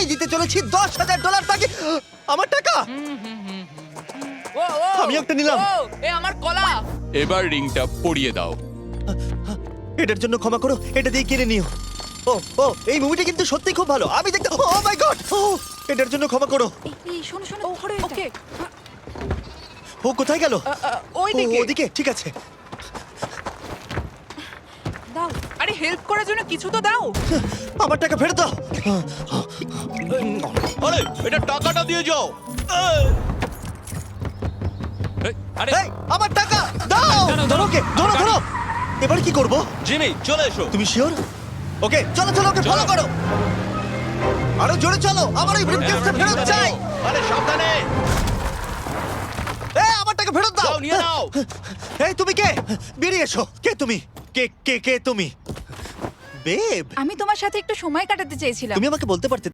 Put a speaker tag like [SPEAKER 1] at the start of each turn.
[SPEAKER 1] আমি দিতে চলেছি $10,000 তাকে। আমার টাকা
[SPEAKER 2] ও ও
[SPEAKER 1] আমি একটা নিলাম।
[SPEAKER 2] ও এ আমার কলা।
[SPEAKER 3] এবার রিংটা পরিয়ে দাও।
[SPEAKER 1] এটার জন্য ক্ষমা করো, এটা দিয়ে কিনে নিও। ও ও এই মুভিটা কিন্তু সত্যি খুব ভালো, আমি দেখতে। ও মাই গড, এটার জন্য ক্ষমা করো।
[SPEAKER 4] এই শোনো শোনো ধরো এটা।
[SPEAKER 2] ওকে
[SPEAKER 1] ও কোথায় গেল?
[SPEAKER 2] ওই দিকে।
[SPEAKER 1] ওদিকে, ঠিক আছে।
[SPEAKER 4] দাও।
[SPEAKER 2] আরে হেল্প করার জন্য কিছু তো দাও।
[SPEAKER 1] আমার টাকা ফেরত দাও।
[SPEAKER 5] আরে এটা টাকাটা দিয়ে যাও।
[SPEAKER 3] আরে
[SPEAKER 1] এই, আমার টাকা দাও।
[SPEAKER 3] দাঁড়াও,
[SPEAKER 1] ধরো ওকে, ধরো ধরো। এবার কি করব?
[SPEAKER 5] জিমি চলে এসো।
[SPEAKER 1] তুমি শিওর? ওকে চলো চলো, ওকে ফলো করো। আরো জোরে চলো, আমার এই ব্রিফকেসটা ফেরত চাই।
[SPEAKER 5] আরে সাবধানে
[SPEAKER 1] এই আমার টাকা ফেরত দাও।
[SPEAKER 5] যাও নিয়ে নাও।
[SPEAKER 1] এই তুমি কে? বেরিয়ে এসো। কে তুমি? কে কে কে তুমি? বেব,
[SPEAKER 4] আমি তোমার সাথে একটু সময় কাটাতে চেয়েছিলাম।
[SPEAKER 1] তুমি আমাকে বলতে পারতে